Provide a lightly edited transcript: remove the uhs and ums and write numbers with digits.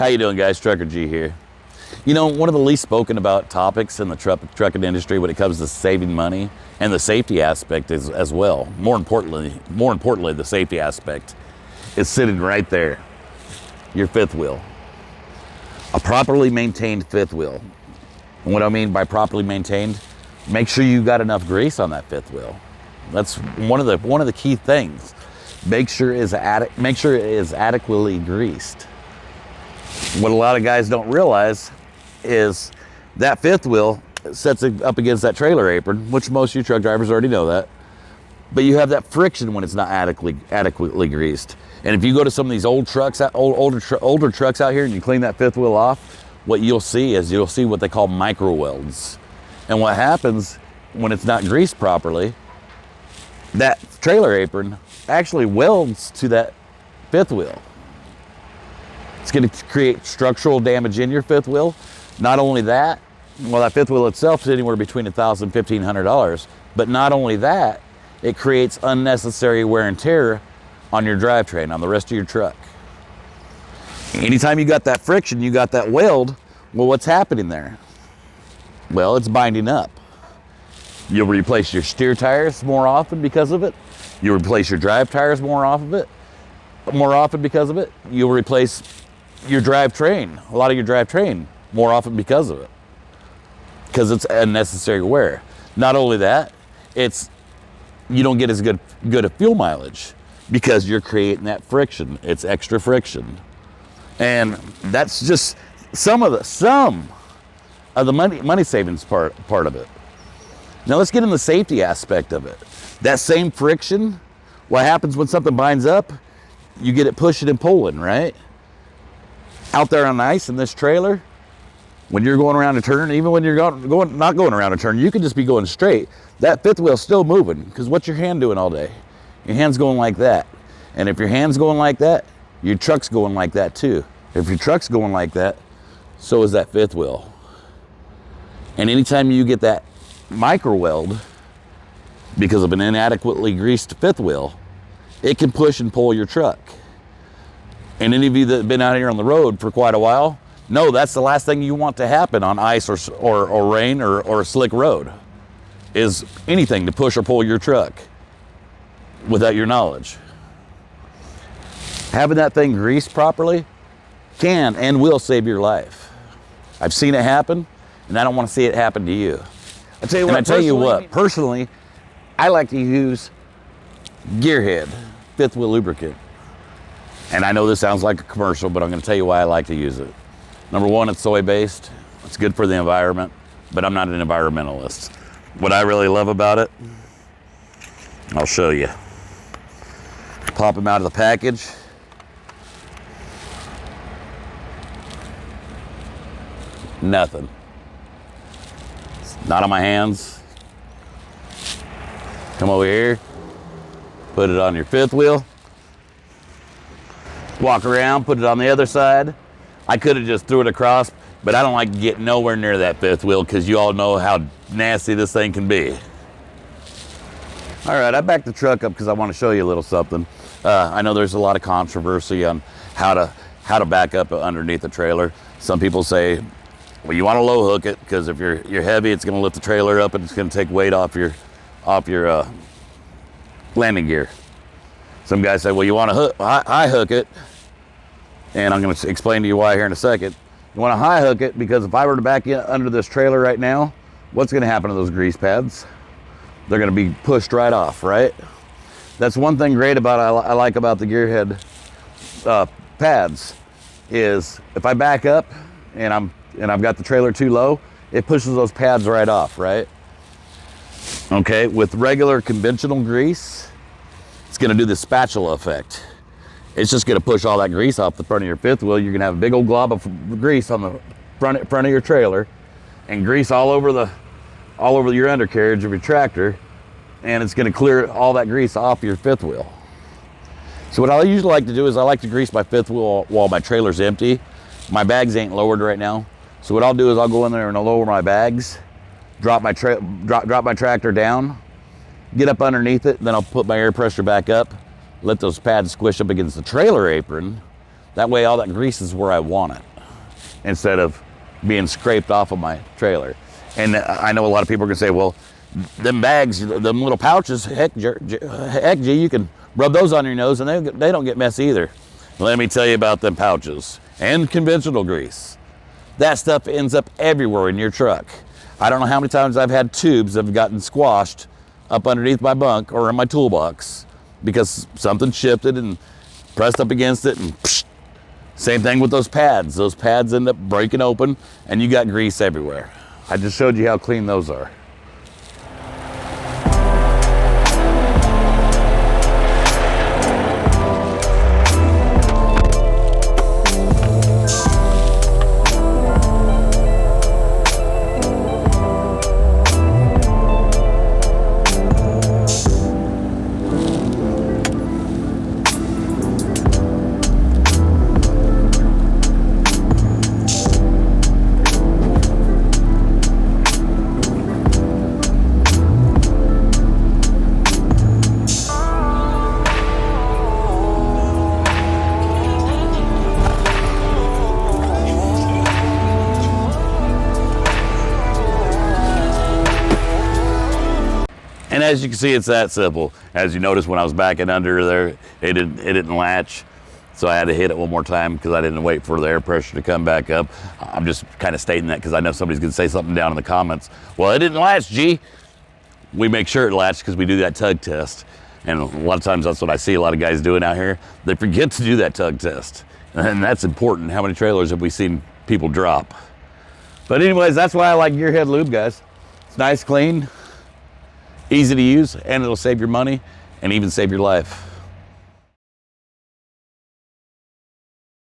you doing, guys? Trucker G here. You know, one of the least spoken about topics in the trucking industry when it comes to saving money and the safety aspect is as well. More importantly, the safety aspect is sitting right there. Your fifth wheel. A properly maintained fifth wheel. And what I mean by properly maintained, make sure you got enough grease on that fifth wheel. That's one of the key things. Make sure it is adequately greased. What a lot of guys don't realize is that fifth wheel sets it up against that trailer apron, which most of you truck drivers already know that. But you have that friction when it's not adequately greased. And if you go to some of these older trucks out here and you clean that fifth wheel off, what you'll see what they call micro welds. And what happens when it's not greased properly, that trailer apron actually welds to that fifth wheel. It's going to create structural damage in your fifth wheel. Not only that, well, that fifth wheel itself is anywhere between $1,000 and $1,500. But not only that, it creates unnecessary wear and tear on your drivetrain, on the rest of your truck. Anytime you got that friction, you got that weld, well, what's happening there? Well, it's binding up. You'll replace your steer tires more often because of it. You'll replace your drive tires more often because of it. You'll replace your drivetrain, a lot of your drivetrain, more often because of it. Because it's unnecessary wear. Not only that, you don't get as good a fuel mileage because you're creating that friction. It's extra friction. And that's just some of the money savings part of it. Now let's get in the safety aspect of it. That same friction, what happens when something binds up? You get it pushing and pulling, right? Out there on the ice in this trailer, when you're going around a turn, even when you're not going around a turn, you can just be going straight. That fifth wheel's still moving, because what's your hand doing all day? Your hand's going like that. And if your hand's going like that, your truck's going like that too. If your truck's going like that, so is that fifth wheel. And anytime you get that micro weld because of an inadequately greased fifth wheel, it can push and pull your truck. And any of you that have been out here on the road for quite a while, no, that's the last thing you want to happen on ice or rain or a slick road, is anything to push or pull your truck without your knowledge. Having that thing greased properly can and will save your life. I've seen it happen, and I don't want to see it happen to you. I tell you what, personally, I like to use Gearhead fifth wheel lubricant. And I know this sounds like a commercial, but I'm going to tell you why I like to use it. Number one, it's soy-based. It's good for the environment, but I'm not an environmentalist. What I really love about it, I'll show you. Pop them out of the package. Nothing. It's not on my hands. Come over here, put it on your fifth wheel. Walk around, put it on the other side. I could have just threw it across, but I don't like to get nowhere near that fifth wheel because you all know how nasty this thing can be. All right, I backed the truck up because I want to show you a little something. I know there's a lot of controversy on how to back up underneath the trailer. Some people say, well, you want to low hook it because if you're heavy, it's going to lift the trailer up and it's going to take weight off your landing gear. Some guys say, well, you want to high hook it, and I'm going to explain to you why here in a second. You want to high hook it because if I were to back in under this trailer right now, what's going to happen to those grease pads? They're going to be pushed right off, right? That's one thing great about I like about the Gearhead pads is if I back up and I've got the trailer too low, it pushes those pads right off, right? Okay, with regular conventional grease, it's going to do the spatula effect. It's just going to push all that grease off the front of your fifth wheel. You're going to have a big old glob of grease on the front of your trailer, and grease all over your undercarriage of your tractor, and it's going to clear all that grease off your fifth wheel. So what I usually like to do is I like to grease my fifth wheel while my trailer's empty. My bags ain't lowered right now, so what I'll do is I'll go in there and I'll lower my bags, drop my tractor down, get up underneath it, then I'll put my air pressure back up, let those pads squish up against the trailer apron. That way all that grease is where I want it. instead of being scraped off of my trailer. And I know a lot of people are gonna say, well, them bags, them little pouches, heck, G, you can rub those on your nose and they don't get messy either. Let me tell you about them pouches and conventional grease. That stuff ends up everywhere in your truck. I don't know how many times I've had tubes that have gotten squashed up underneath my bunk or in my toolbox because something shifted and pressed up against it, and psh, same thing with those pads. Those pads end up breaking open and you got grease everywhere. I just showed you how clean those are. And as you can see, it's that simple. As you notice, when I was backing under there, it didn't latch. So I had to hit it one more time because I didn't wait for the air pressure to come back up. I'm just kind of stating that because I know somebody's gonna say something down in the comments. Well, it didn't latch, G. We make sure it latched because we do that tug test. And a lot of times that's what I see a lot of guys doing out here. They forget to do that tug test. And that's important. How many trailers have we seen people drop? But anyways, that's why I like Gearhead Lube, guys. It's nice, clean, easy to use, and it'll save your money and even save your life.